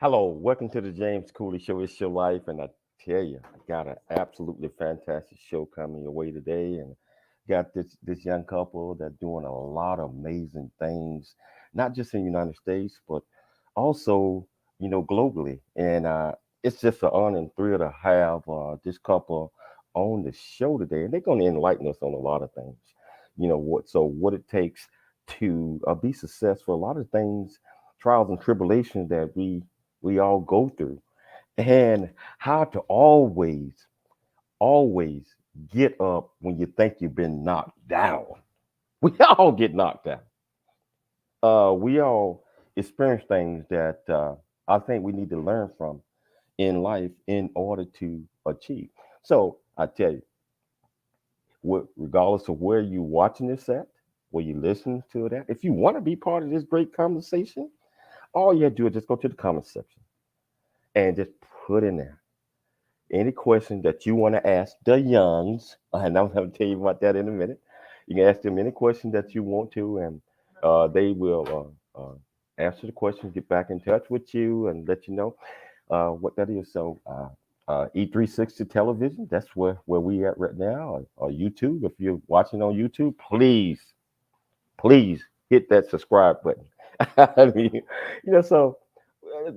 Hello, welcome to the James Cooley Show. It's your life, and I tell you, I got an absolutely fantastic show coming your way today, and got this young couple that doing a lot of amazing things, not just in the United States, but also globally. And it's just an honor and thrill to have this couple on the show today, and they're going to enlighten us on a lot of things. What it takes to be successful. A lot of things, trials and tribulations that we all go through, and how to always get up when you think you've been knocked down. We all get knocked down. We all experience things that I think we need to learn from in life in order to achieve. So I tell you, regardless of where you're watching this at, where you listen to it at, if you want to be part of this great conversation, all you have to do is just go to the comment section and just put in there any question that you want to ask the Youngs, and I'm going to tell you about that in a minute. You can ask them any question that you want to, and they will answer the question, get back in touch with you, and let you know what that is. So, E360 television, that's where we at right now, or YouTube. If you're watching on YouTube, please hit that subscribe button. I mean, so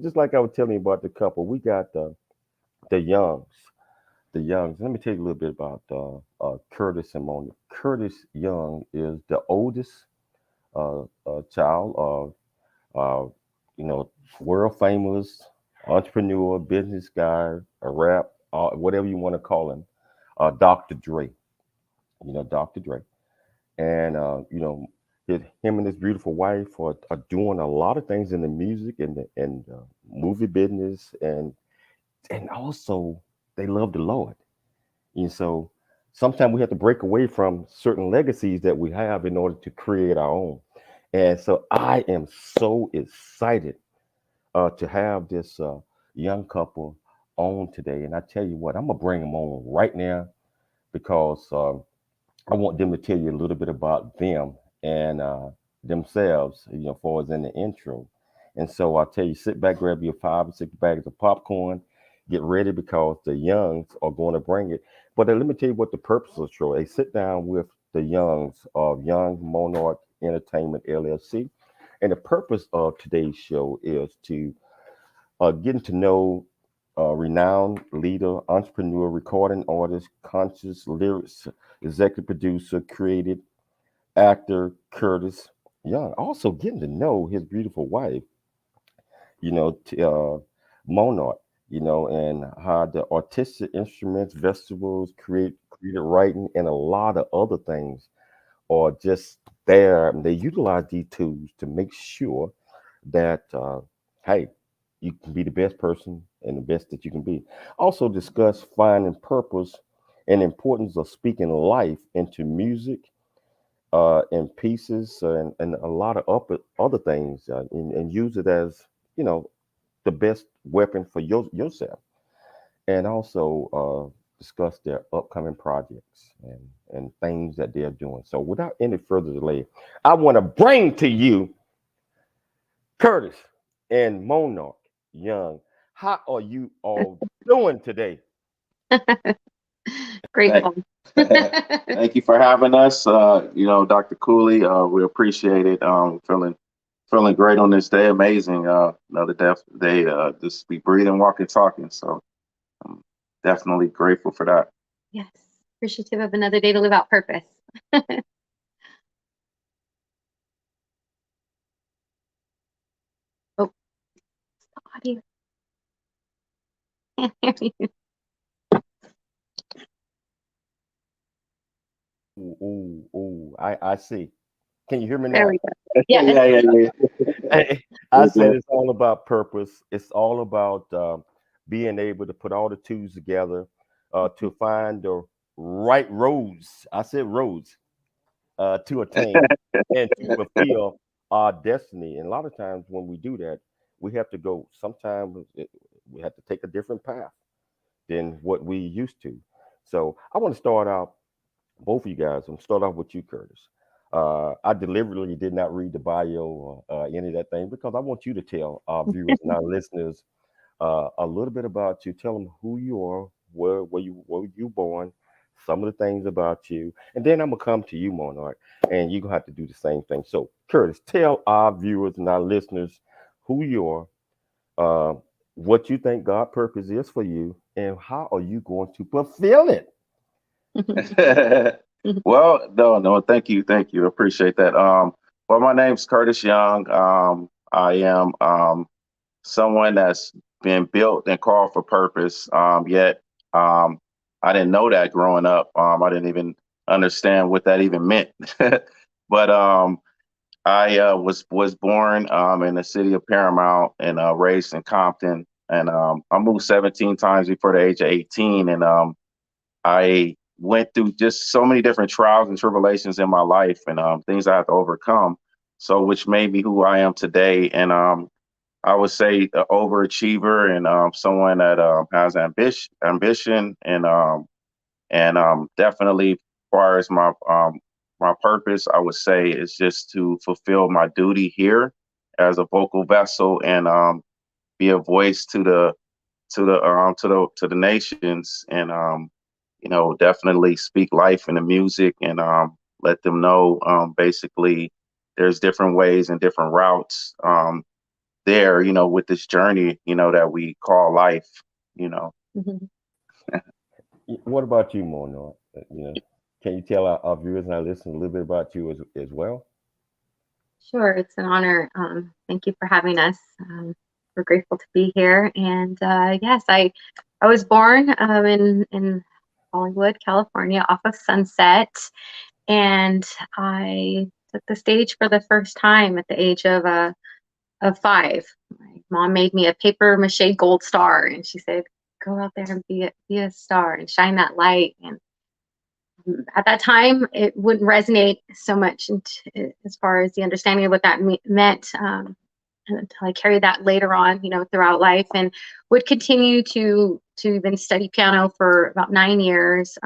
just like I was telling you about the couple, we got the Youngs. The Youngs. Let me tell you a little bit about Curtis and Mona. Curtis Young is the oldest child of, uh, world famous entrepreneur, business guy, a rap, whatever you want to call him, Dr. Dre. Dr. Dre. And, him and his beautiful wife are doing a lot of things in the music and movie business, and also they love the Lord. And so sometimes we have to break away from certain legacies that we have in order to create our own. And so I am so excited to have this young couple on today. And I tell you what, I'm going to bring them on right now because I want them to tell you a little bit about them and themselves, for us in the intro. And so I'll tell you, sit back, grab your 5 or 6 bags of popcorn, get ready because the Youngs are going to bring it. But let me tell you what the purpose of the show is. Sit down with the Youngs of Young Monarch Entertainment LLC. And the purpose of today's show is to getting to know renowned leader, entrepreneur, recording artist, conscious lyricist, executive producer, creative actor Curtis Young. Also getting to know his beautiful wife, Monarch, and how the artistic instruments, festivals, creative writing, and a lot of other things are just there. And they utilize these tools to make sure that, hey, you can be the best person and the best that you can be. Also discuss finding purpose and importance of speaking life into music and pieces and a lot of other things and use it as, you know, the best weapon for yourself. And also discuss their upcoming projects and things that they're doing. So without any further delay, I want to bring to you Curtis and Monarch Young. How are you all doing today? Thank, Grateful. thank you for having us. Dr. Cooley, we appreciate it. Feeling great on this day. Amazing. Another day. Just be breathing, walking, talking. So I'm definitely grateful for that. Yes. Appreciative of another day to live out purpose. Oh, the audio. Can't hear you. I see. Can you hear me There now? we go. Yes. Yeah, yeah, yeah. I We're said good. it's all about purpose. It's all about being able to put all the tools together to find the right roads. I said roads to attain and to fulfill our destiny. And a lot of times when we do that, we have to go. Sometimes we have to take a different path than what we used to. So I want to start out both of you guys. I'm start off with you, Curtis. I deliberately did not read the bio or any of that thing because I want you to tell our viewers and our listeners a little bit about you. Tell them who you are, where you born, some of the things about you, and then I'm gonna come to you, Monarch, and you're gonna have to do the same thing. So, Curtis, tell our viewers and our listeners who you are, uh, what you think God' purpose is for you, and how are you going to fulfill it. Well, no, thank you, appreciate that. Well, my name's Curtis Young. I am someone that's been built and called for purpose. Yet, I didn't know that growing up. I didn't even understand what that even meant. But I was born in the city of Paramount and raised in Compton, and I moved 17 times before the age of 18, and I went through just so many different trials and tribulations in my life, and things I had to overcome. So, which made me who I am today. And I would say an overachiever and someone that has ambition, and definitely, as far as my purpose, I would say is just to fulfill my duty here as a vocal vessel, and be a voice to the nations, and definitely speak life in the music, and let them know, basically, there's different ways and different routes, there, with this journey, that we call life, you know. Mhm. What about you, Monarch? Can you tell our viewers and our listeners a little bit about you as well? Sure, it's an honor. Thank you for having us. We're grateful to be here. And yes, I was born in Hollywood, California, off of Sunset, and I took the stage for the first time at the age of 5. My mom made me a paper mache gold star, and she said, "Go out there and be a star and shine that light." And at that time, it wouldn't resonate so much as far as the understanding of what that meant, until I carried that later on, throughout life, and would continue to even study piano for about 9 years.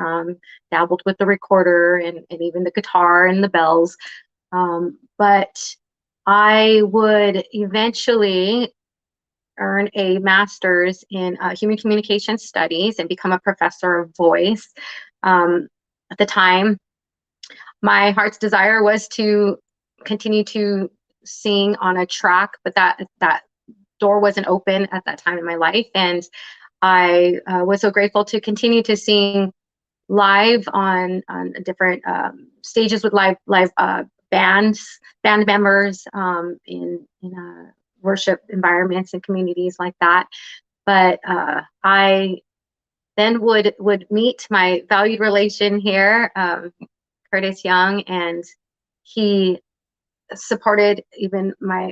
Dabbled with the recorder and even the guitar and the bells, but I would eventually earn a master's in human communication studies and become a professor of voice. At the time, my heart's desire was to continue to sing on a track, but that door wasn't open at that time in my life, and I was so grateful to continue to sing live on different stages with live band members, in worship environments and communities like that. But I then would meet my valued relation here, Curtis Young, and he supported even my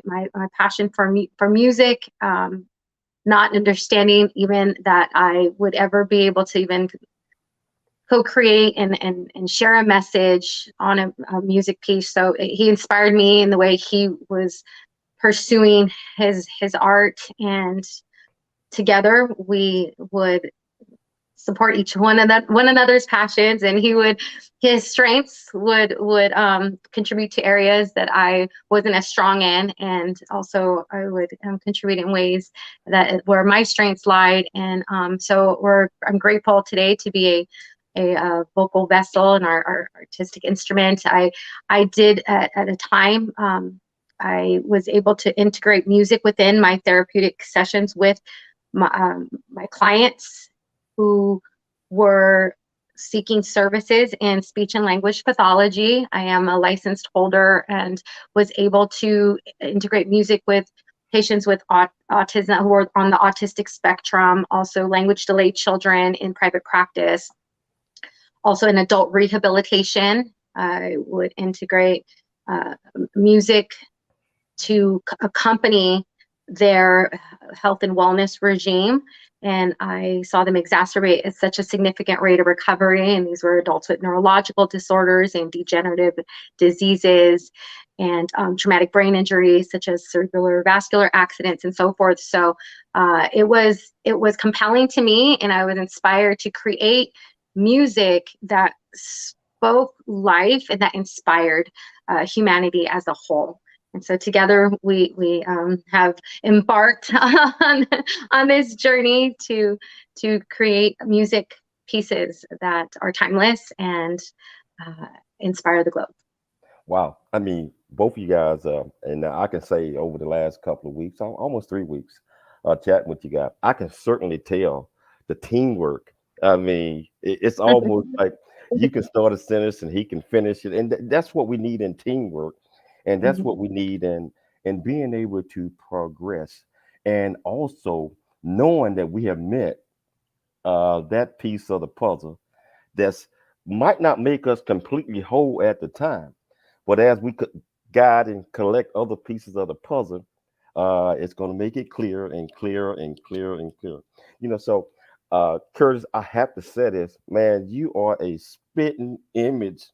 passion for music, not understanding even that I would ever be able to even co-create and share a message on a music piece. So he inspired me in the way he was pursuing his art, and together we would support each one another's passions, and his strengths would contribute to areas that I wasn't as strong in, and also I would contribute in ways that where my strengths lied. And so I'm grateful today to be a vocal vessel and our artistic instrument. I did at a time, I was able to integrate music within my therapeutic sessions with my clients who were seeking services in speech and language pathology. I am a licensed holder and was able to integrate music with patients with autism who are on the autistic spectrum, also language delayed children in private practice. Also in adult rehabilitation, I would integrate music to accompany their health and wellness regime. And I saw them exacerbate at such a significant rate of recovery. And these were adults with neurological disorders and degenerative diseases and traumatic brain injuries, such as cerebral vascular accidents and so forth. So it was compelling to me, and I was inspired to create music that spoke life and that inspired. humanity as a whole. And so together we have embarked on this journey to create music pieces that are timeless and inspire the globe. Wow. I mean, both of you guys, and I can say over the last couple of weeks, almost 3 weeks, chatting with you guys, I can certainly tell the teamwork. I mean, it's almost like you can start a sentence and he can finish it, and that's what we need in teamwork, and that's what we need in being able to progress, and also knowing that we have met that piece of the puzzle that's might not make us completely whole at the time, but as we could guide and collect other pieces of the puzzle, it's going to make it clearer and clearer and clearer and clearer. So Curtis, I have to say this, man, you are a spitting image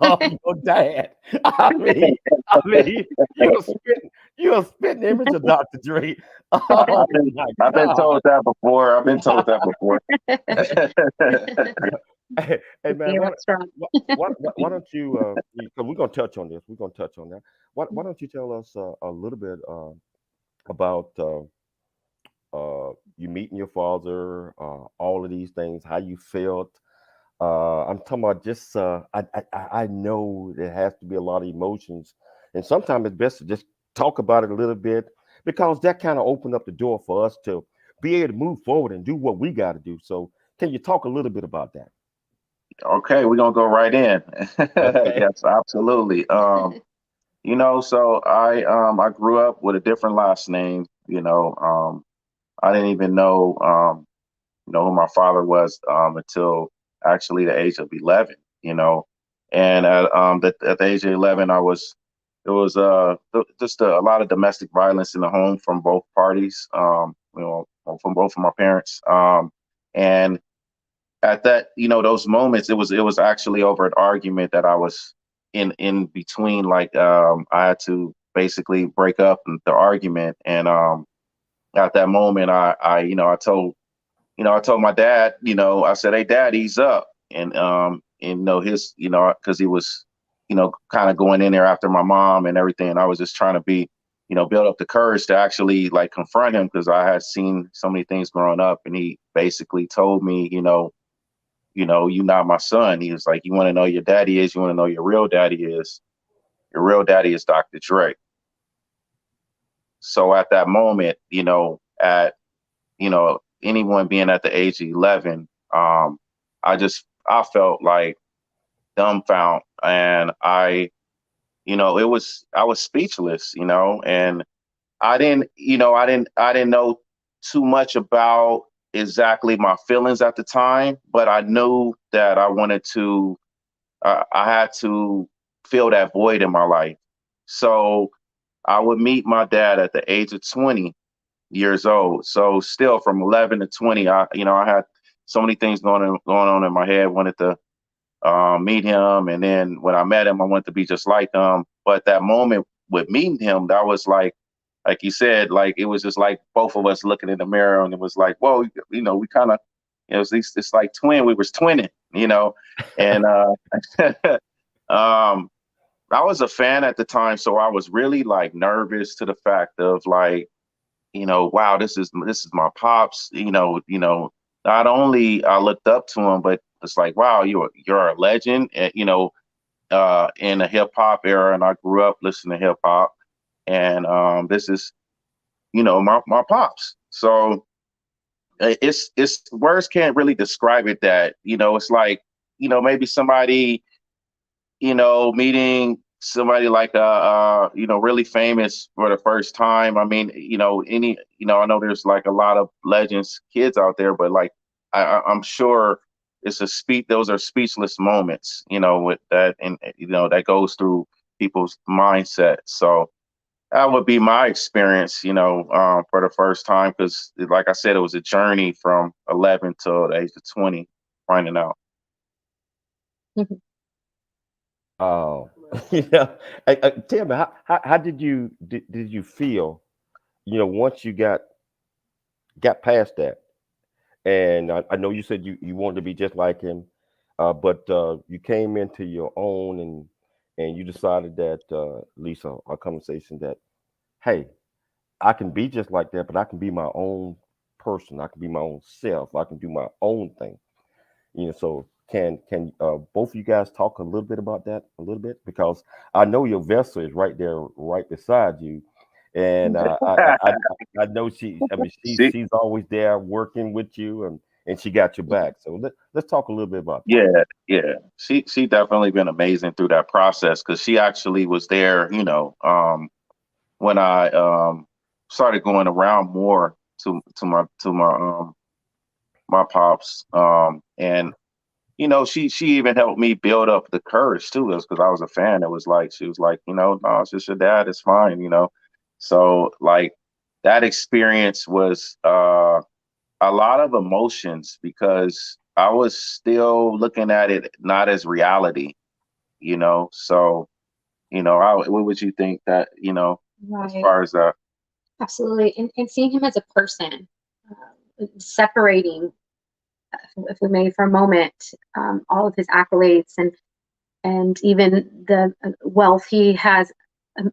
of your dad. I mean, you're a spitting image of Dr. Dre. Oh my I've been God. told that before. I've been told that before. Hey man, What's wrong? why don't you? Because we're gonna touch on this. We're gonna touch on that. Why don't you tell us a little bit about you meeting your father, all of these things, how you felt. I'm talking about just. I know there has to be a lot of emotions, and sometimes it's best to just talk about it a little bit because that kind of opened up the door for us to be able to move forward and do what we got to do. So, can you talk a little bit about that? Okay, we're gonna go right in. Okay. Yes, absolutely. So I grew up with a different last name. I didn't even know who my father was until actually the age of 11. And at the age of 11, it was just a lot of domestic violence in the home from both parties. From both of my parents. And at that, those moments, it was actually over an argument that I was in between. Like I had to basically break up the argument, and at that moment, I told my dad, I said, "Hey, Dad, ease up," and his, because he was, kind of going in there after my mom and everything, and I was just trying to build up the courage to actually like confront him because I had seen so many things growing up, and he basically told me, you're not my son. He was like, you want to know your daddy is, you want to know your real daddy is. Your real daddy is Dr. Dre. So at that moment, at anyone being at the age of 11, I felt like dumbfounded, and I was speechless, and I didn't know too much about exactly my feelings at the time, but I knew that I had to fill that void in my life. So I would meet my dad at the age of 20 years old. So still from 11 to 20, I had so many things going on in my head. Wanted to meet him, and then when I met him, I wanted to be just like him. But that moment with meeting him, that was like you said, like it was just like both of us looking in the mirror, and it was like, whoa, we kind of, it's like we was twinning, and um, I was a fan at the time, so I was really like nervous to the fact of like, wow, this is my pops. Not only I looked up to him, but it's like, wow, you're a legend. In the hip hop era, and I grew up listening to hip hop, and this is my pops. So it's words can't really describe it. That it's like maybe somebody meeting somebody like really famous for the first time. I mean, I know there's like a lot of legends kids out there, but like I'm sure those are speechless moments, with that, and that goes through people's mindset. So that would be my experience, for the first time, because like I said, it was a journey from 11 to the age of 20, finding out. Oh, tell me how did you feel? Once you got past that, and I know you said you wanted to be just like him, but you came into your own, and you decided that, Lisa, our conversation, that hey, I can be just like that, but I can be my own person. I can be my own self. I can do my own thing. So can both of you guys talk a little bit about that a little bit, because I know your vessel is right there, right beside you, and I know she. I mean, She, she's always there working with you, and she got your back. So let's talk a little bit about that. yeah, yeah. She definitely been amazing through that process because she actually was there, when I started going around more to my pops. And she even helped me build up the courage too, because I was a fan. It was like she was like, no, it's just your dad, it's fine. So like that experience was a lot of emotions because I was still looking at it not as reality. So, what would you think that, as Right. far as Absolutely. And seeing him as a person, separating, if we may, for a moment, all of his accolades and even the wealth he has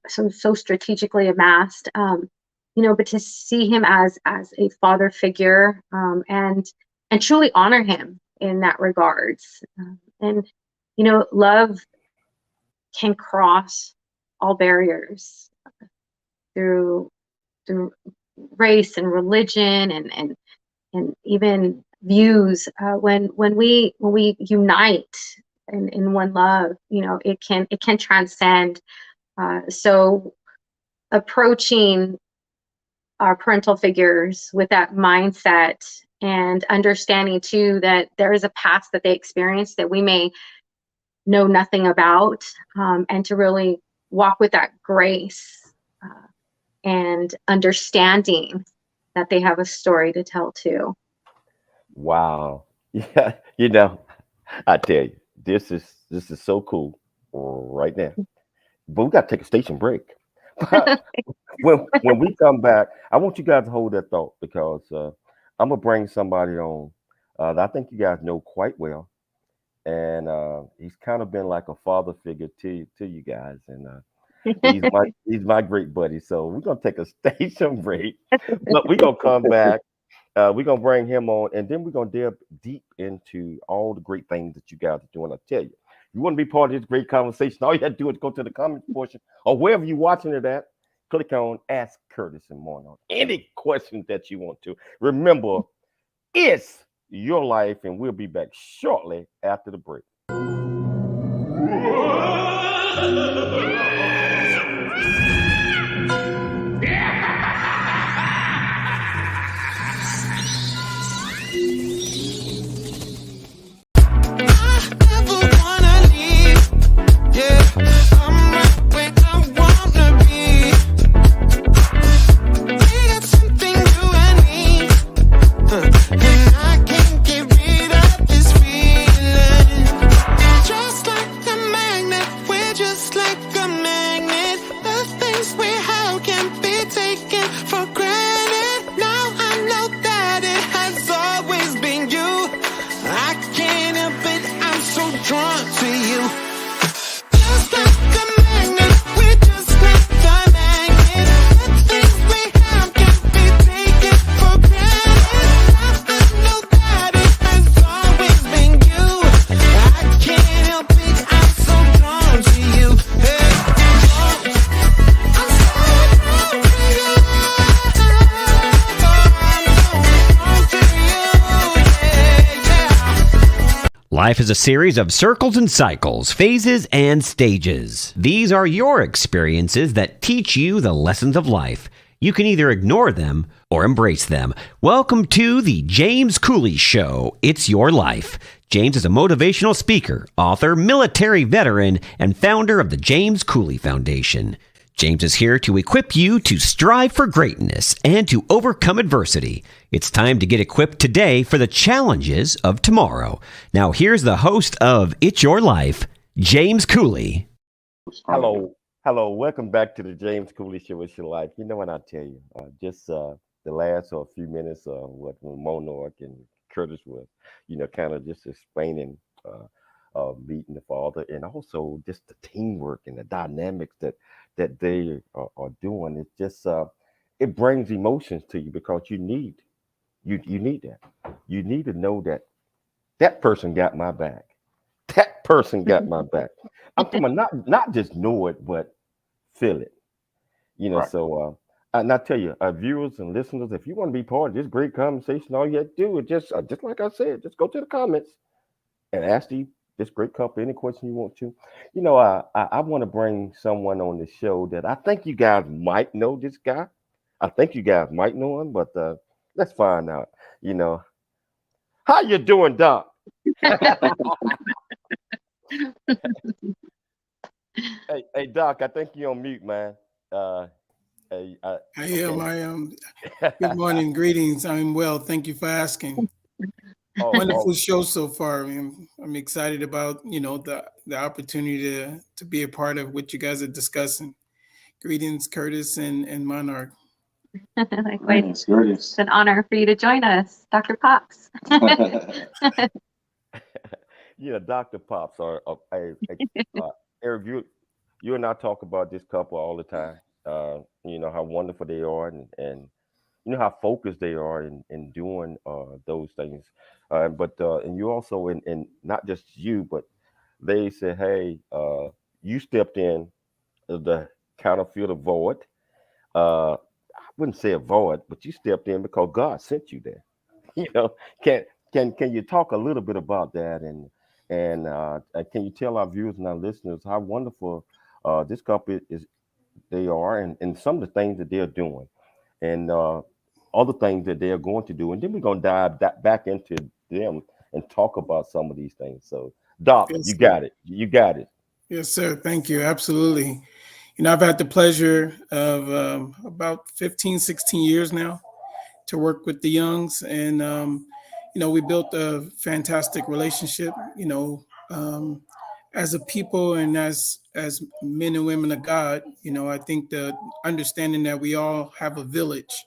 so strategically amassed, but to see him as a father figure, and truly honor him in that regards. And love can cross all barriers through through race and religion and even views. When we unite in one love, it can transcend. So approaching our parental figures with that mindset, and understanding too that there is a past that they experienced that we may know nothing about, and to really walk with that grace, and understanding that they have a story to tell too. Wow. Yeah. I tell you, this is so cool right now. But we got to take a station break. But when we come back, I want you guys to hold that thought, because I'm gonna bring somebody on that I think you guys know quite well, and he's kind of been like a father figure to you guys, and he's my great buddy. So we're gonna take a station break, but we're gonna come back. We're gonna bring him on, and then we're gonna delve deep into all the great things that you guys are doing. I tell you, you want to be part of this great conversation. All you have to do is go to the comments portion or wherever you're watching it at. Click on Ask Curtis and more on any questions that you want to. Remember, it's your life, and we'll be back shortly after the break. Life is a series of circles and cycles, phases and stages. These are your experiences that teach you the lessons of life. You can either ignore them or embrace them. Welcome to the James Cooley Show. It's your life. James is a motivational speaker, author, military veteran, and founder of the James Cooley Foundation. James is here to equip you to strive for greatness and to overcome adversity. It's time to get equipped today for the challenges of tomorrow. Now, here's the host of It's Your Life, James Cooley. Hello. Welcome back to the James Cooley Show. It's your life. You know what I tell you? Just the last few minutes of what Monarch and Curtis was, kind of just explaining meeting the father, and also just the teamwork and the dynamics that they are doing. It's just it brings emotions to you because you need that. You need to know that that person got my back. That person got my back. I'm talking about not just know it, but feel it. Right. So and I tell you, viewers and listeners, if you want to be part of this great conversation, all you have to do is just like I said, just go to the comments and ask this great couple any question you want to. I want to bring someone on the show that I think you guys might know this guy. I think you guys might know him, but let's find out. You know, how you doing, Doc? Hey, Doc, I think you're on mute, man. Uh, I am. okay. I am. Good morning. Greetings. I'm well. Thank you for asking. Oh, Wonderful oh, show so far. I'm excited about the opportunity to be a part of what you guys are discussing. Greetings, Curtis and Monarch. Likewise, Greetings, greetings. it's an honor for you to join us, Dr. Pops. Dr. Pops Eric, you and I talk about this couple all the time. You know how wonderful they are, and you know how focused they are in doing those things. And you also in not just you, but they said, hey, you stepped in the counterfeit of void. I wouldn't say a void, but you stepped in because God sent you there. You know, can can you talk a little bit about that, and can you tell our viewers and our listeners how wonderful this company is they are, and some of the things that they're doing, and other things that they're going to do, and then we're gonna dive back into them and talk about some of these things. So, Doc, you Yes, sir. got it. You got it. Yes, sir. Thank you. Absolutely. I've had the pleasure of about 15, 16 years now to work with the Youngs, and we built a fantastic relationship. As a people and as men and women of God, I think the understanding that we all have a village,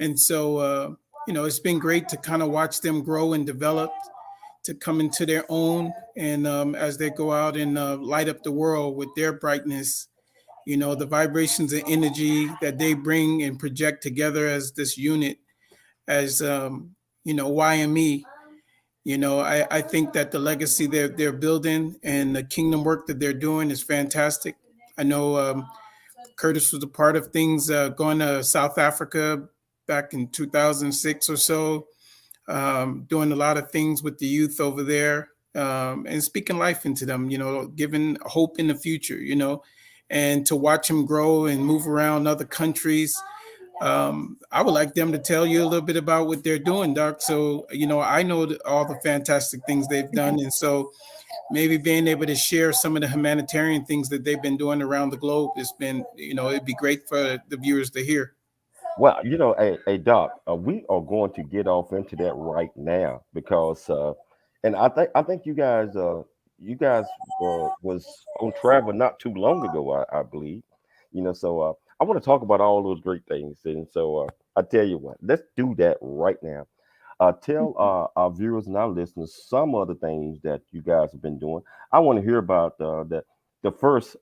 and so it's been great to kind of watch them grow and develop, to come into their own, and as they go out and light up the world with their brightness. The vibrations and energy that they bring and project together as this unit, as YME. I think that the legacy they're building and the kingdom work that they're doing is fantastic. I know Curtis was a part of things going to South Africa back in 2006 or so, doing a lot of things with the youth over there, and speaking life into them, giving hope in the future, and to watch him grow and move around other countries. I would like them to tell you a little bit about what they're doing, Doc. So, I know all the fantastic things they've done. And so maybe being able to share some of the humanitarian things that they've been doing around the globe has been, it'd be great for the viewers to hear. Well, hey, Doc, we are going to get off into that right now because, and I think you guys was on travel not too long ago, I believe. So I want to talk about all those great things, and so I tell you what, let's do that right now. Tell our viewers and our listeners some of the things that you guys have been doing. I want to hear about the first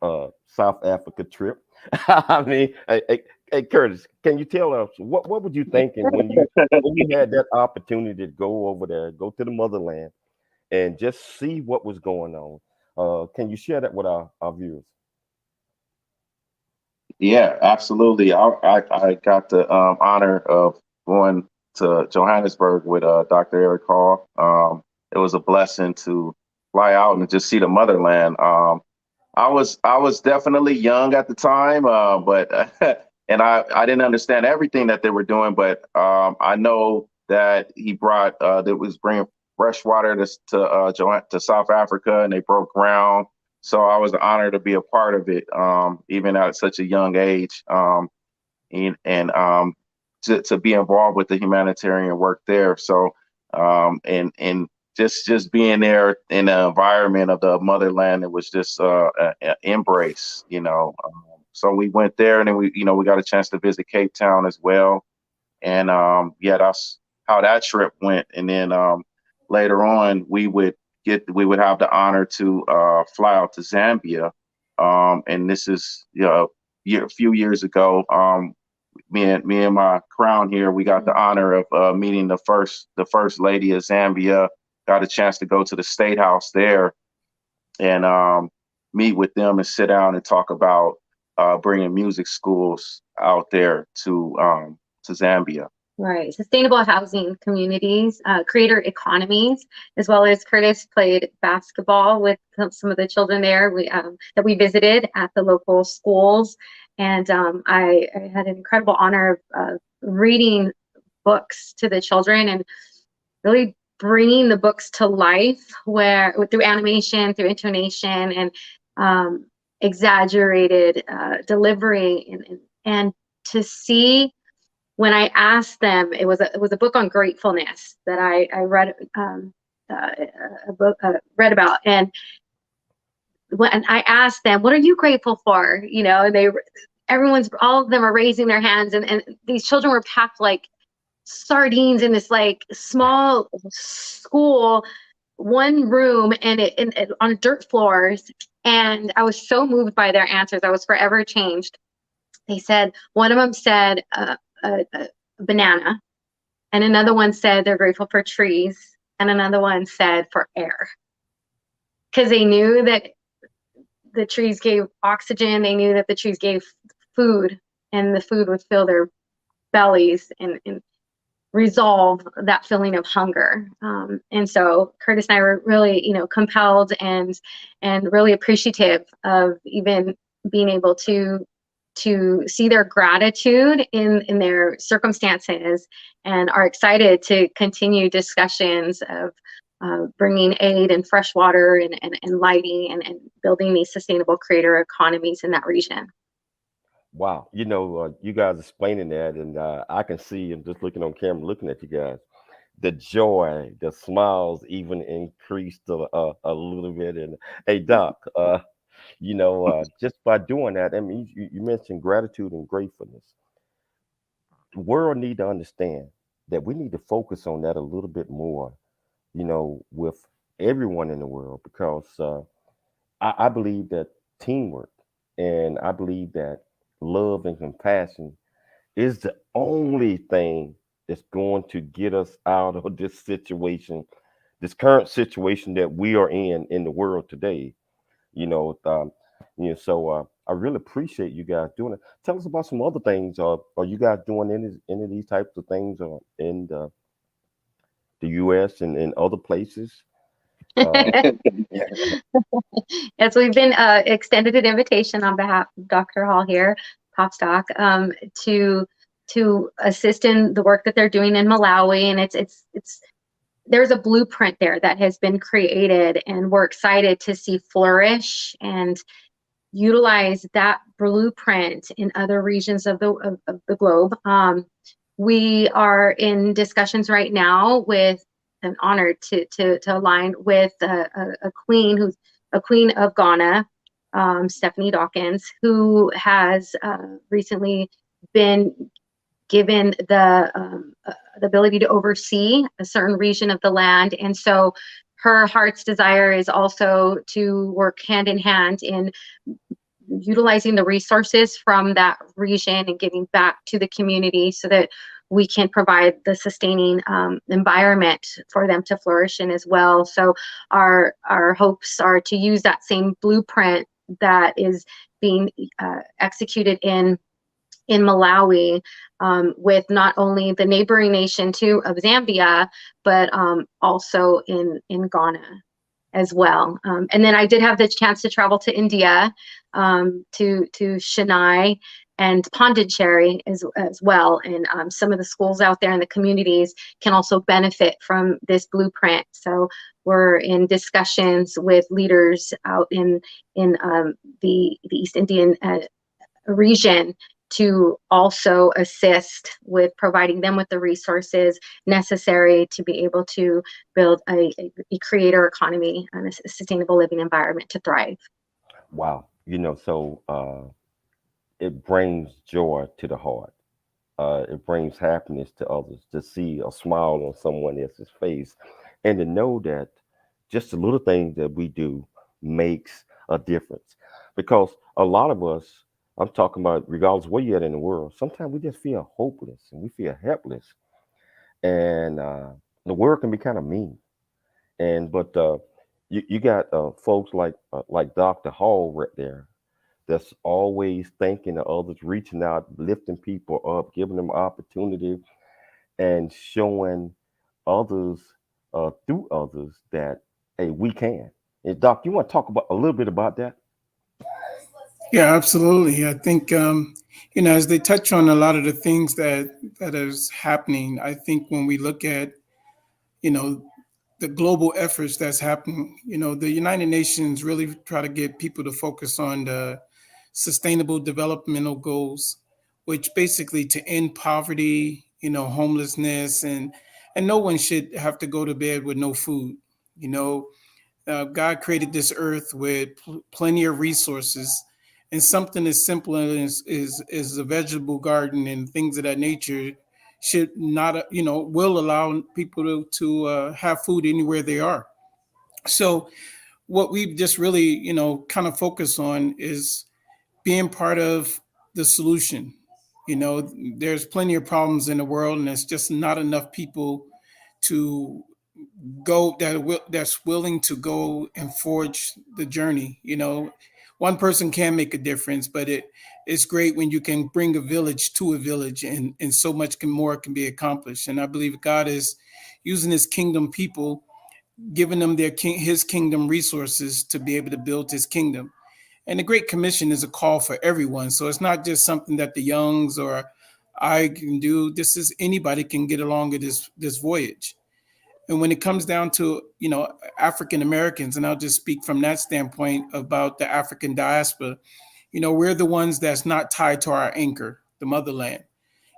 South Africa trip. I mean, hey, Curtis, can you tell us what were you thinking when you had that opportunity to go over there, go to the motherland, and just see what was going on? Can you share that with our viewers? Yeah, absolutely. I got the honor of going to Johannesburg with Dr. Eric Hall. It was a blessing to fly out and just see the motherland. I was definitely young at the time, but and I didn't understand everything that they were doing, but I know that he brought that was bringing fresh water to South Africa, and they broke ground. So I was honored to be a part of it, even at such a young age, and to be involved with the humanitarian work there. So and just being there in the environment of the motherland, it was just a embrace. So we went there, and then we got a chance to visit Cape Town as well, and yeah, that's how that trip went. And then later on, we would we would have the honor to fly out to Zambia. And this is a few years ago. Me and my crown here, we got the honor of meeting the first lady of Zambia. Got a chance to go to the state house there and meet with them and sit down and talk about bringing music schools out there to Zambia. Right. Sustainable housing communities, creator economies, as well as Curtis played basketball with some of the children there that we visited at the local schools. And I had an incredible honor of reading books to the children and really bringing the books to life through animation, through intonation, and exaggerated delivery, and to see. When I asked them, it was a book on gratefulness that I read read about, and when I asked them, "What are you grateful for?" You know, all of them are raising their hands, and these children were packed like sardines in this like small school, one room, and on dirt floors, and I was so moved by their answers. I was forever changed. They said, one of them said a banana, and another one said they're grateful for trees, and another one said for air, because they knew that the trees gave oxygen. They knew that the trees gave food, and the food would fill their bellies and resolve that feeling of hunger. And so Curtis and I were really, compelled and really appreciative of even being able to see their gratitude in their circumstances, and are excited to continue discussions of bringing aid and fresh water and lighting and building these sustainable creator economies in that region. Wow, you guys explaining that, and I can see, and just looking on camera, looking at you guys, the joy, the smiles even increased a little bit. And hey, Doc, just by doing that, I mean, you mentioned gratitude and gratefulness. The world need to understand that we need to focus on that a little bit more, with everyone in the world, because I believe that teamwork, and I believe that love and compassion is the only thing that's going to get us out of this situation, this current situation that we are in the world today. You know, um, so I really appreciate you guys doing it. Tell us about some other things. Are you guys doing any of these types of things in the U.S. and in other places? Uh, As we've been extended an invitation on behalf of Dr. Hall here, Popstock, to assist in the work that they're doing in Malawi, and it's there's a blueprint there that has been created, and we're excited to see flourish and utilize that blueprint in other regions of the globe. We are in discussions right now with an honor to align with a queen who's a queen of Ghana, Stephanie Dawkins, who has recently been given the ability to oversee a certain region of the land. And so her heart's desire is also to work hand in hand in utilizing the resources from that region and giving back to the community so that we can provide the sustaining environment for them to flourish in as well. So our hopes are to use that same blueprint that is being executed in Malawi, with not only the neighboring nation too of Zambia, but also in Ghana as well. And then I did have the chance to travel to India, to Chennai and Pondicherry as well. And some of the schools out there in the communities can also benefit from this blueprint. So we're in discussions with leaders out in the East Indian region to also assist with providing them with the resources necessary to be able to build a creator economy and a sustainable living environment to thrive. wow, so it brings joy to the heart. It brings happiness to others to see a smile on someone else's face, and to know that just the little things that we do makes a difference. Because a lot of us, I'm talking about regardless where you're at in the world, sometimes we just feel hopeless and we feel helpless. And the world can be kind of mean. And but you got folks like Dr. Hall right there that's always thinking of others, reaching out, lifting people up, giving them opportunity, and showing others through others that hey, we can. And Doc, you want to talk about a little bit about that? Yeah, absolutely. I think as they touch on a lot of the things that is happening, I think when we look at you know the global efforts that's happening, the United Nations really try to get people to focus on the sustainable developmental goals, which basically to end poverty, homelessness, and no one should have to go to bed with no food. You know, God created this earth with plenty of resources, and something as simple as a vegetable garden and things of that nature should not, will allow people to have food anywhere they are. So what we've just really, kind of focus on is being part of the solution. There's plenty of problems in the world, and there's just not enough people to that's willing to go and forge the journey. One person can make a difference, but it's great when you can bring a village to a village, and so much more can be accomplished. And I believe God is using his kingdom people, giving them his kingdom resources to be able to build his kingdom. And the Great Commission is a call for everyone. So it's not just something that the youngs or I can do. This is anybody can get along with this voyage. And when it comes down to, African Americans, and I'll just speak from that standpoint about the African diaspora, we're the ones that's not tied to our anchor, the motherland.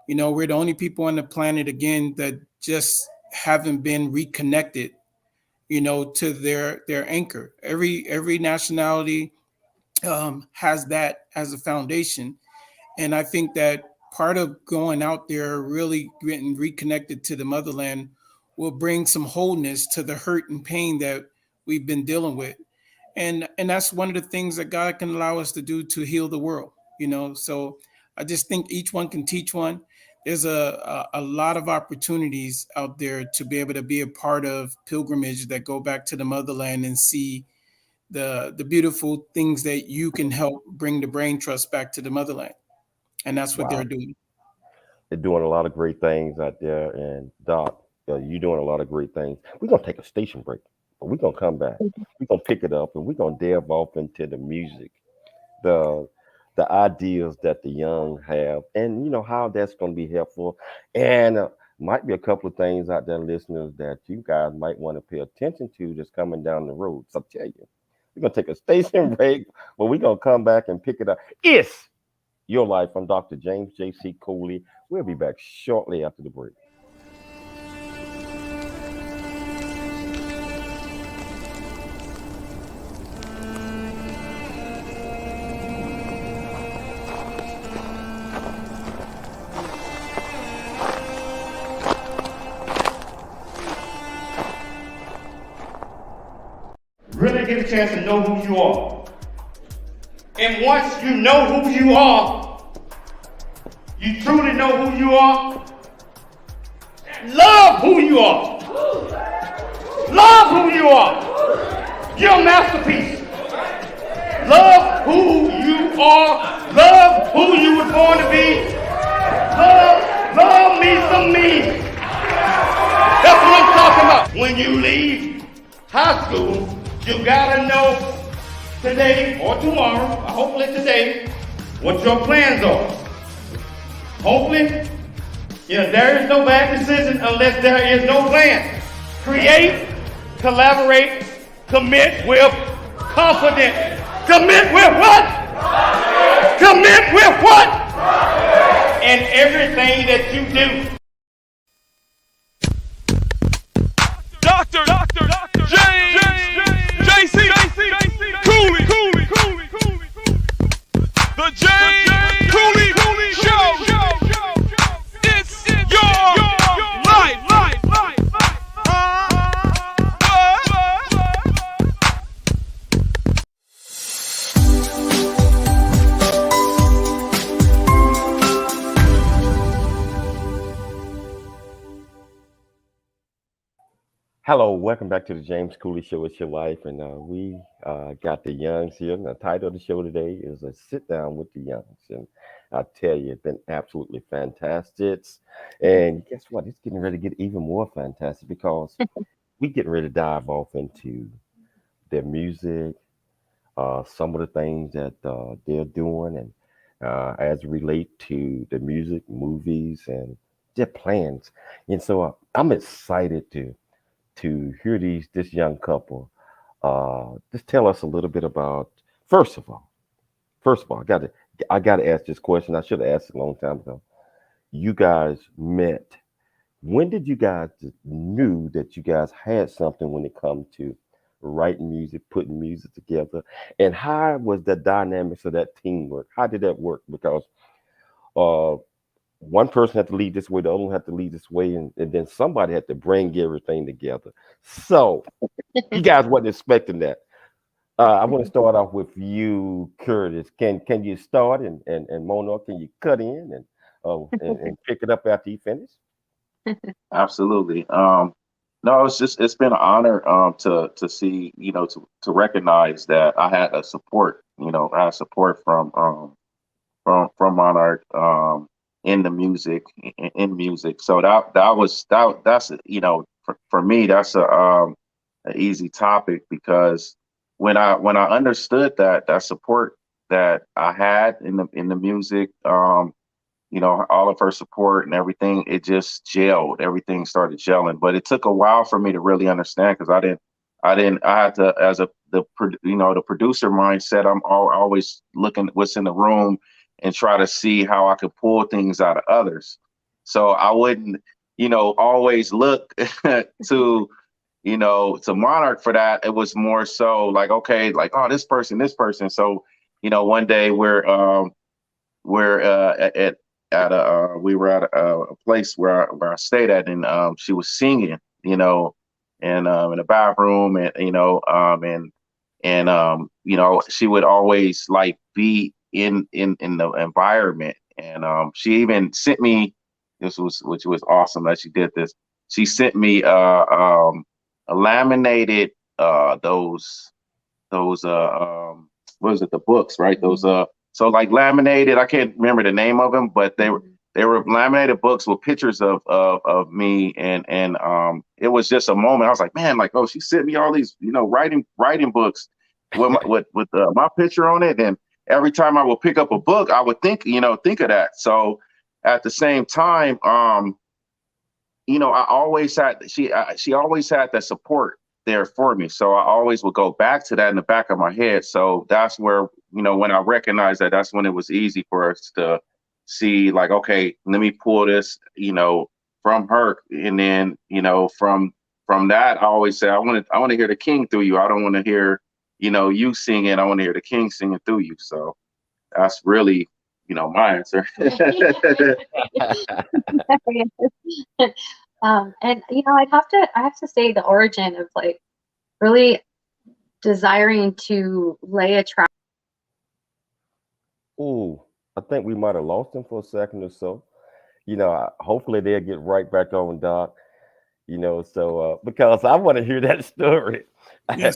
We're the only people on the planet, again, that just haven't been reconnected, to their anchor. Every nationality has that as a foundation. And I think that part of going out there, really getting reconnected to the motherland, will bring some wholeness to the hurt and pain that we've been dealing with. And that's one of the things that God can allow us to do to heal the world, So I just think each one can teach one. There's a lot of opportunities out there to be able to be a part of pilgrimage that go back to the motherland and see the beautiful things that you can help bring the brain trust back to the motherland. And that's what they're doing. They're doing a lot of great things out there. And Doc, you're doing a lot of great things. We're going to take a station break, but we're going to come back. We're going to pick it up, and we're going to delve off into the music, the ideas that the young have, and how that's going to be helpful. And might be a couple of things out there, listeners, that you guys might want to pay attention to that's coming down the road. So I tell you, we're going to take a station break, but we're going to come back and pick it up. It's Your Life. I'm Dr. James J.C. Cooley. We'll be back shortly after the break. Really get a chance to know who you are. And once you know who you are, you truly know who you are, love who you are. Love who you are. You're a masterpiece. Love who you are. Love who you were born to be. Love me some me. That's what I'm talking about. When you leave high school, you gotta know today or tomorrow, or hopefully today, what your plans are. Hopefully, there is no bad decision unless there is no plan. Create, collaborate, commit with confidence. Commit with what? Commit with what? And everything that you do. Dr. James J.C. Cooley. The James Cooley Show. It's your life. Hello, welcome back to the James Cooley Show. It's your life, and we got the Youngs here. And the title of the show today is a sit down with the Youngs, and I tell you, it's been absolutely fantastic. And guess what? It's getting ready to get even more fantastic because we getting ready to dive off into their music, some of the things that they're doing, and as it relate to the music, movies, and their plans. And so I'm excited to hear this young couple just tell us a little bit about. First of all, I got to ask this question. I should have asked it a long time ago. You guys met. When did you guys knew that you guys had something when it comes to writing music, putting music together, and how was the dynamics of that teamwork? How did that work? Because uh, one person had to lead this way, the other one had to lead this way, and then somebody had to bring everything together. So you guys wasn't expecting that. I want to start off with you, Curtis. Can you start and Monarch, can you cut in and pick it up after you finish? Absolutely. No, it's been an honor to see, to recognize that I had a support, I had support from Monarch in the music in music. So that's for me that's a an easy topic because when I understood that support that I had in the music, all of her support and everything, it just gelled. Everything started gelling, but it took a while for me to really understand because I had to, as the producer mindset, always looking what's in the room and try to see how I could pull things out of others. So I wouldn't, always look to Monarch for that. It was more so like, okay, like, oh, this person. So, one day we're at a we were at a place where I stayed at, and she was singing, and in the bathroom, and she would always like be in the environment, and she even sent me, which was awesome that she did this. She sent me a laminated those what is it, the books, right? Those so like laminated, I can't remember the name of them, but they were laminated books with pictures of me, and it was just a moment. I was like, man, like, oh, she sent me all these, writing books with my picture on it, and every time I would pick up a book, I would think of that. So at the same time, I always had she always had that support there for me. So I always would go back to that in the back of my head. So that's where, when I recognized that, that's when it was easy for us to see, like, okay, let me pull this, from her. And then, from that, I always say, I want to hear the king through you. I don't want to hear, you singing. I want to hear the king singing through you. So that's really, my answer. And I have to say the origin of like really desiring to lay a track. Ooh, I think we might have lost them for a second or so. Hopefully they'll get right back on, Doc. So because I want to hear that story. Yes.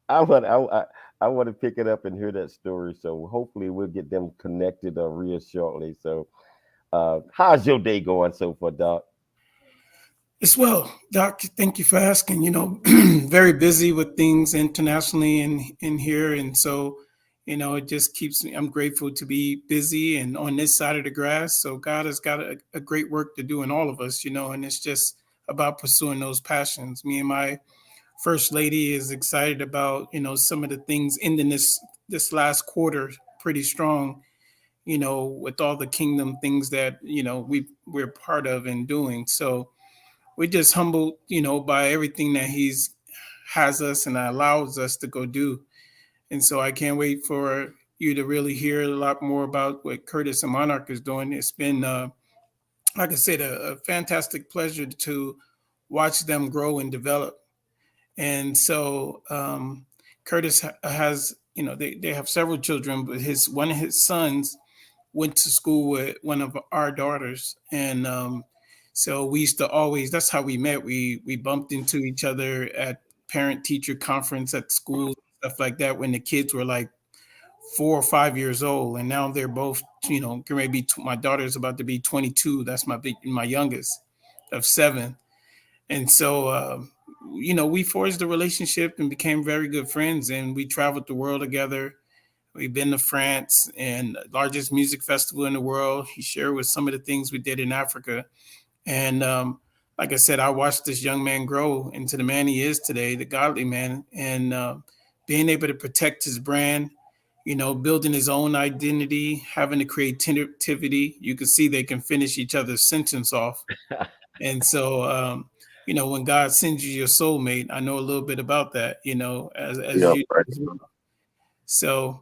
I want I want to pick it up and hear that story. So hopefully we'll get them connected real shortly. So how's your day going so far, Doc? As well, Doc, thank you for asking. Very busy with things internationally and in here. And so, it just keeps me, I'm grateful to be busy and on this side of the grass. So God has got a great work to do in all of us, and it's just about pursuing those passions. Me and my first lady is excited about, some of the things ending this last quarter pretty strong, with all the kingdom things that, we're part of and doing. So we're just humbled, by everything that he's has us and allows us to go do. And so I can't wait for you to really hear a lot more about what Curtis and Monarch is doing. It's been, like I said, a fantastic pleasure to watch them grow and develop. And so Curtis has, they have several children, but one of his sons went to school with one of our daughters, and So we used to always, that's how we met. We bumped into each other at parent teacher conference at school, stuff like that, when the kids were like 4 or 5 years old. And now they're both, maybe my daughter's about to be 22. That's my youngest of 7. And so, we forged a relationship and became very good friends, and we traveled the world together. We've been to France, and largest music festival in the world. He shared with some of the things we did in Africa. And like I said, I watched this young man grow into the man he is today, the godly man, and being able to protect his brand, building his own identity, having the creativity. You can see they can finish each other's sentence off. And so, when God sends you your soulmate, I know a little bit about that, as Yeah, you. right. So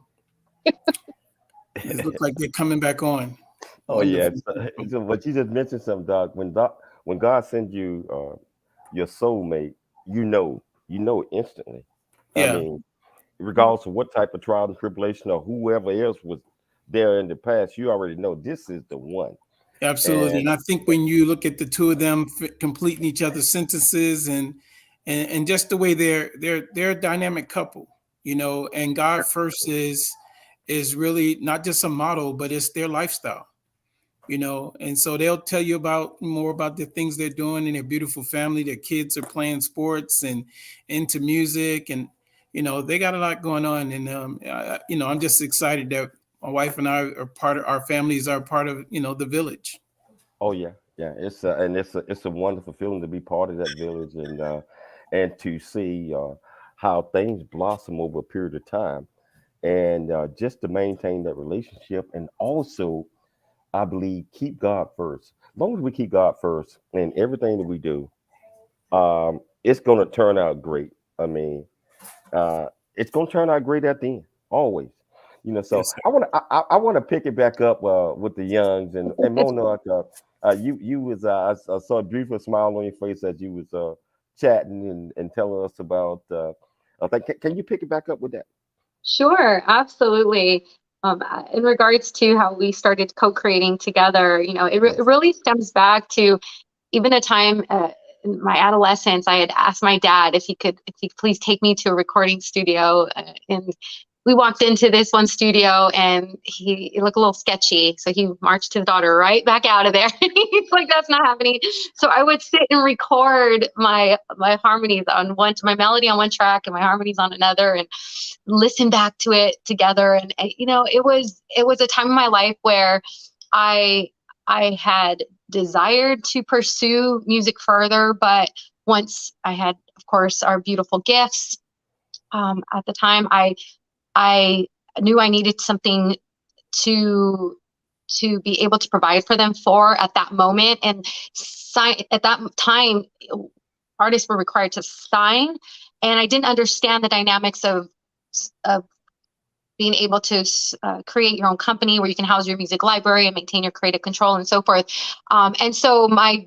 it looks like they're coming back on. Oh yeah. Wonderful. So, but you just mentioned something, Doc. When God sends you your soulmate, you know instantly. I Yeah. mean, regardless of what type of trial and tribulation or whoever else was there in the past, you already know this is the one. Absolutely. And And I think when you look at the two of them completing each other's sentences and just the way they're a dynamic couple, and God first is really not just a model, but it's their lifestyle, and so they'll tell you more about the things they're doing in their beautiful family. Their kids are playing sports and into music, and they got a lot going on. And I'm just excited that my wife and I are part of, our families are part of, the village. oh yeah, yeah, it's a wonderful feeling to be part of that village and to see how things blossom over a period of time and just to maintain that relationship and also I believe keep God first. As long as we keep God first in everything that we do, it's going to turn out great. I mean, it's going to turn out great at the end, always. So Yes, sir. I want to pick it back up with the Youngs and Monarch. You was I saw a beautiful smile on your face as you was chatting and telling us about. Can you pick it back up with that? Sure, absolutely. In regards to how we started co-creating together, it Yes. really stems back to even a time in my adolescence. I had asked my dad if he could please take me to a recording studio, and we walked into this one studio, and he looked a little sketchy, so he marched his daughter right back out of there. He's like, "That's not happening." So I would sit and record my harmonies on my melody on one track and my harmonies on another, and listen back to it together. And it was a time in my life where I had desired to pursue music further, but once I had, of course, our beautiful gifts, at the time, I knew I needed something to be able to provide for them at that moment. And at that time, artists were required to sign, and I didn't understand the dynamics of being able to create your own company where you can house your music library and maintain your creative control and so forth. And so my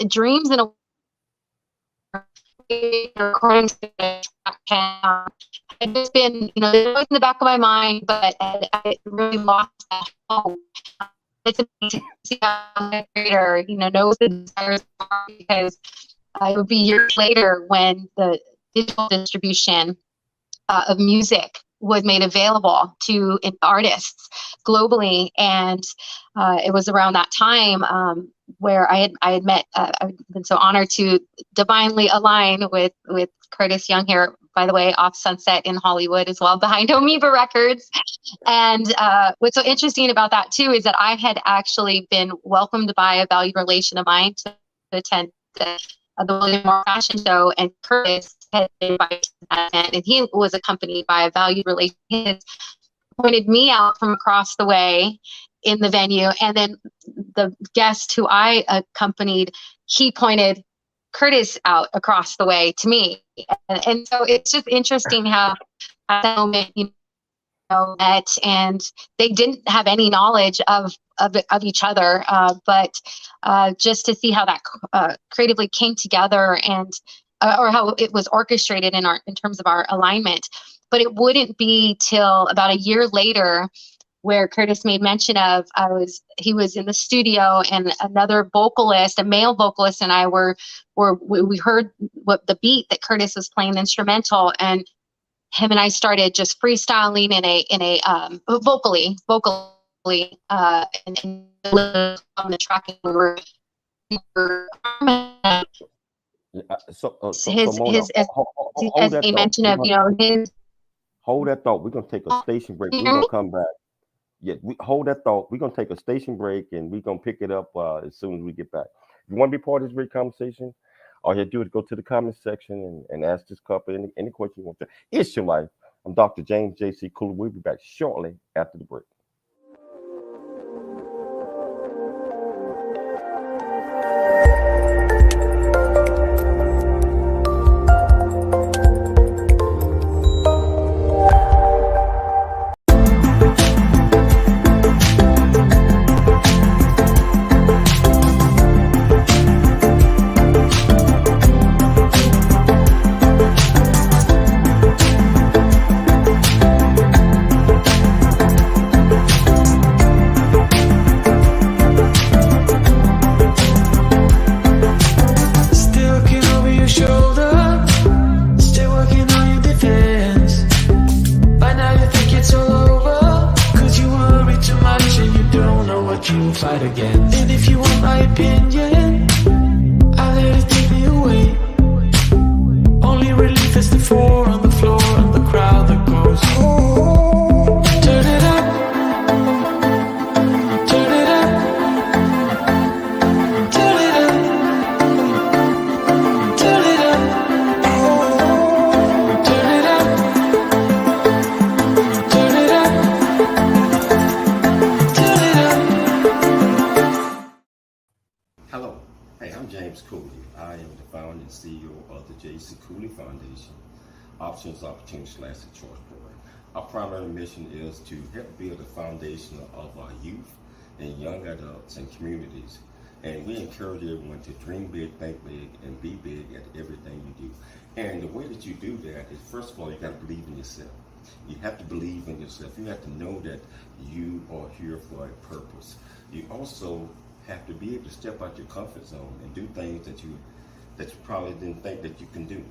dreams in a recording had just been, it was in the back of my mind, but I really lost that hope. It's amazing to see how a creator, knows the desires because it would be years later when the digital distribution of music was made available to artists globally, and it was around that time where I had met. I've been so honored to divinely align with Curtis Young here, by the way, off Sunset in Hollywood as well, behind Amoeba Records. And what's so interesting about that too is that I had actually been welcomed by a valued relation of mine to attend the William Moore Fashion Show, and Curtis had been invited to that event, and he was accompanied by a valued relation. He pointed me out from across the way in the venue, and then the guest who I accompanied, he pointed Curtis out across the way to me, and so it's just interesting how at that moment, met, and they didn't have any knowledge of each other, but just to see how that creatively came together, and or how it was orchestrated in terms of our alignment. But it wouldn't be till about a year later where Curtis made mention of, he was in the studio, and another vocalist, a male vocalist, and I we heard what the beat that Curtis was playing instrumental, and him and I started just freestyling vocally, and on the track, and we were So Mona, hold as that a thought. mention of, his. Hold that thought. We're gonna take a station break. We're gonna come back. Yeah, hold that thought. We're gonna take a station break, and we're gonna pick it up as soon as we get back. If you want to be part of this great conversation, all you have to do is go to the comment section and ask this couple any question you want to. It's your life. I'm Dr. James J.C. Cooley. We'll be back shortly after the break. Our primary mission is to help build a foundation of our youth and young adults and communities. And we encourage everyone to dream big, think big, and be big at everything you do. And the way that you do that is, first of all, you got to believe in yourself. You have to believe in yourself. You have to know that you are here for a purpose. You also have to be able to step out your comfort zone and do things that you probably didn't think that you can do.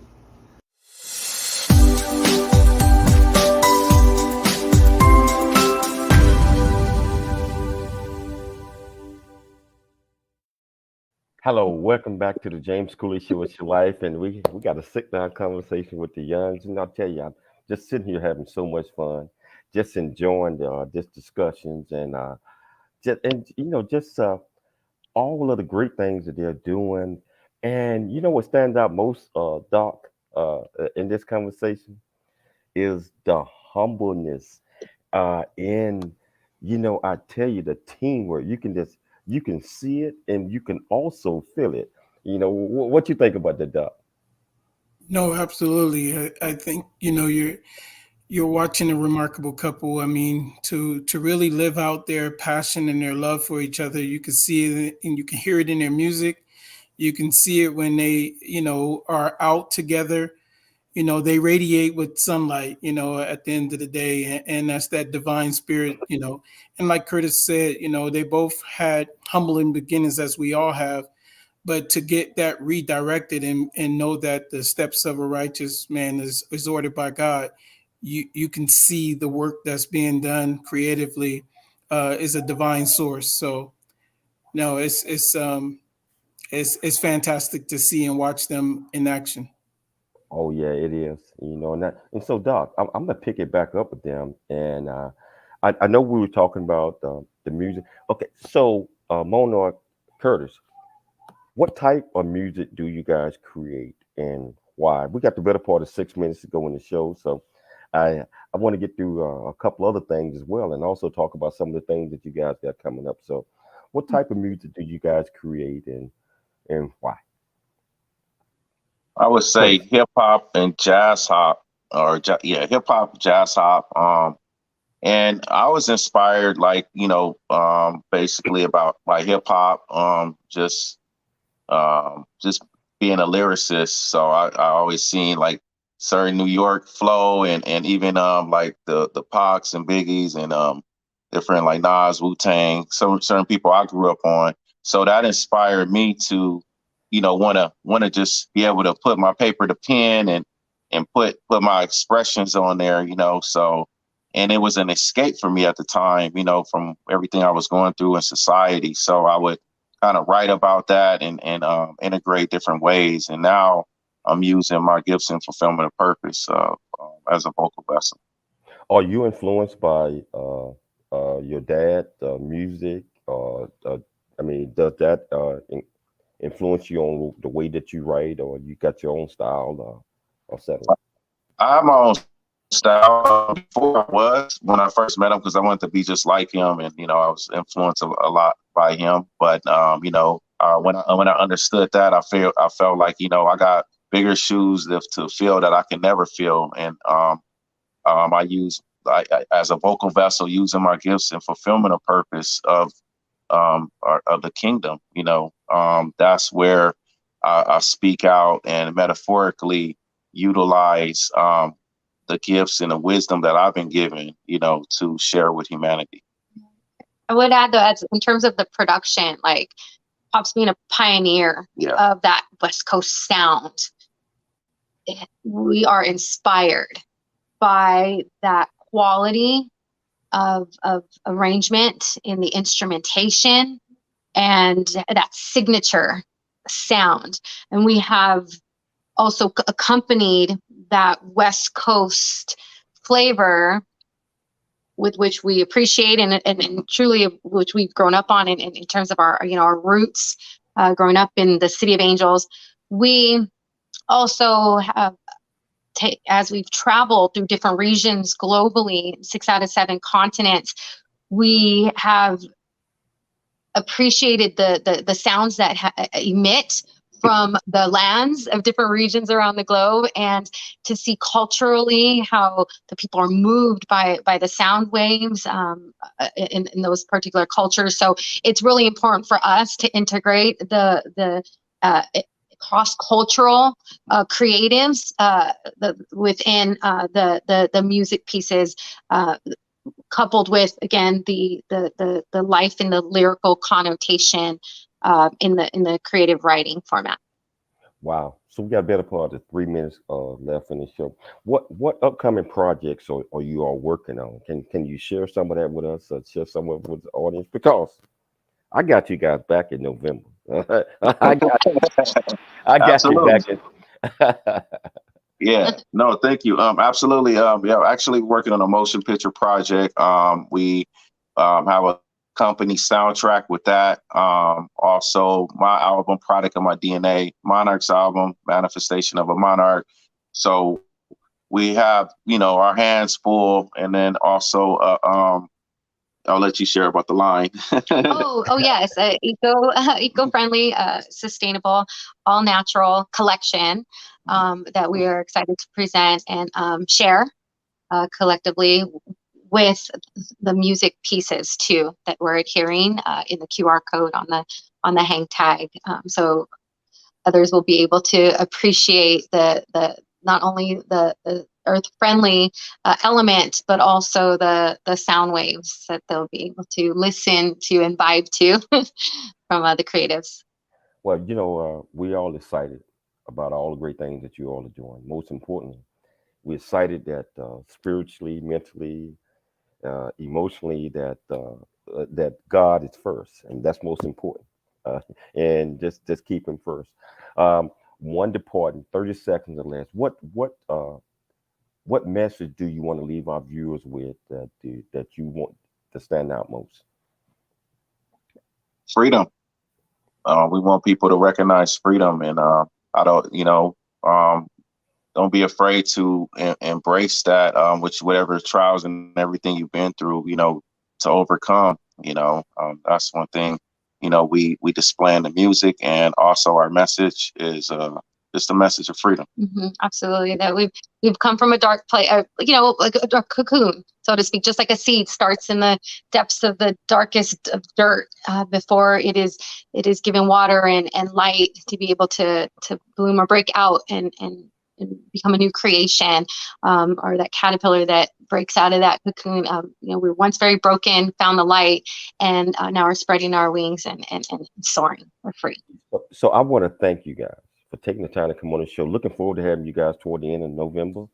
Hello, welcome back to the James Cooley Show. It's your life, and we got a sit-down conversation with the youngs. And I'll tell you, I'm just sitting here having so much fun, just enjoying this discussions and just all of the great things that they're doing. And what stands out most, Doc, in this conversation is the humbleness. And I tell you, the teamwork. You can see it, and you can also feel it. What you think about that, Doc? No, absolutely. I think you're watching a remarkable couple. I mean, to really live out their passion and their love for each other. You can see it, and you can hear it in their music. You can see it when they are out together. They radiate with sunlight, at the end of the day, and that's that divine spirit, and like Curtis said, they both had humbling beginnings, as we all have, but to get that redirected and know that the steps of a righteous man is ordered by God, you can see the work that's being done creatively is a divine source. So no, it's fantastic to see and watch them in action. Oh yeah, it is. And so Doc, I'm gonna pick it back up with them, and I know we were talking about the music. Okay, so Monarch, Curtis, what type of music do you guys create, and why? We got the better part of 6 minutes to go in the show, so I want to get through a couple other things as well, and also talk about some of the things that you guys got coming up. So, what type of music do you guys create, and why? I would say hip hop and jazz hop, hip hop, jazz hop. And I was inspired, basically by hip hop, just being a lyricist. So I always seen certain New York flow and even like the Pacs and Biggies and different like Nas, Wu-Tang, some certain people I grew up on. So that inspired me to, want to just be able to put my paper to pen and put my expressions on there, so, and it was an escape for me at the time, from everything I was going through in society. So I would kind of write about that and integrate different ways. And now I'm using my gifts and fulfillment of purpose as a vocal vessel. Are you influenced by your dad music? I mean, does that influence you on the way that you write, or you got your own style or setting? I have my own style. Before I was, when I first met him, because I wanted to be just like him, and I was influenced a lot by him. But when I understood that, I felt like I got bigger shoes to fill that I can never fill, and I use as a vocal vessel, using my gifts and fulfillment of purpose of the kingdom. That's where I speak out and metaphorically utilize the gifts and the wisdom that I've been given, to share with humanity. I would add that in terms of the production, like Pop's being a pioneer of that West Coast sound, we are inspired by that quality of arrangement in the instrumentation and that signature sound. And we have also accompanied that West Coast flavor with which we appreciate and truly which we've grown up on in terms of our roots, growing up in the City of Angels. We also have, as we've traveled through different regions globally, 6 out of 7 continents, we have appreciated the sounds that emit from the lands of different regions around the globe, and to see culturally how the people are moved by the sound waves in those particular cultures. So it's really important for us to integrate the cross-cultural creatives within the music pieces, coupled with, again, the life and the lyrical connotation in the creative writing format. Wow. So we got a better part of 3 minutes left in the show. What upcoming projects are you all working on? Can you share some of that with us, or share some of it with the audience? Because I got you guys back in November. I got you back in. Yeah, no, thank you. Absolutely. Yeah, actually working on a motion picture project. We have a company soundtrack with that. Also, my album, Product of My DNA, Monarch's album, Manifestation of a Monarch. So we have, our hands full, and then also, I'll let you share about the line. oh yes, eco-friendly, sustainable, all natural collection that we are excited to present and share collectively with the music pieces too that we're adhering in the QR code on the hang tag, so others will be able to appreciate the not only the earth-friendly element, but also the sound waves that they'll be able to listen to and vibe to from the creatives. Well, we're all excited about all the great things that you all are doing. Most importantly, we're excited that spiritually, mentally, emotionally, that God is first, and that's most important. And just keep Him first. One departing, 30 seconds or less. What message do you want to leave our viewers with that you want to stand out most? Freedom. We want people to recognize freedom, and don't be afraid to embrace that, whatever trials and everything you've been through, to overcome. That's one thing, we display in the music, and also our message is just a message of freedom. Mm-hmm, absolutely. That we've come from a dark place, like a dark cocoon, so to speak, just like a seed starts in the depths of the darkest of dirt before it is given water and light to be able to bloom or break out and and become a new creation, or that caterpillar that breaks out of that cocoon. We were once very broken, found the light, and now we're spreading our wings and soaring. We're free. So I want to thank you guys for taking the time to come on the show. Looking forward to having you guys toward the end of November,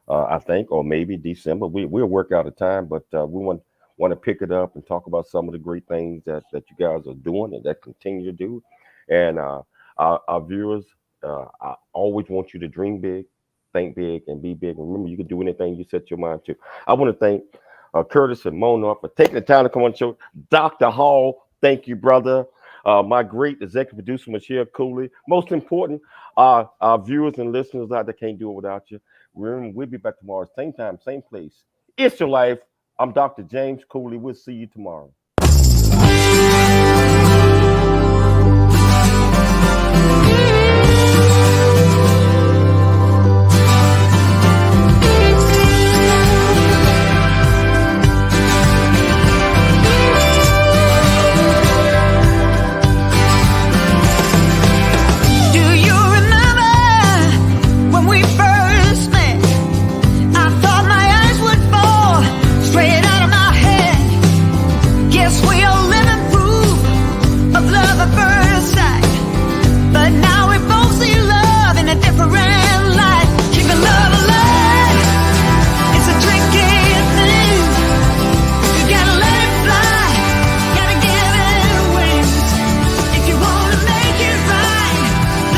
I think, or maybe December. We'll work out a time, but we want to pick it up and talk about some of the great things that you guys are doing and that continue to do. And our viewers, I always want you to dream big, think big, and be big. And remember, you can do anything you set your mind to. I want to thank Curtis and Monarch for taking the time to come on the show. Dr. Hall, thank you, brother. My great executive producer, Michelle Cooley. Most important, our viewers and listeners out there, can't do it without you. Remember, we'll be back tomorrow, same time, same place. It's your life. I'm Dr. James Cooley. We'll see you tomorrow.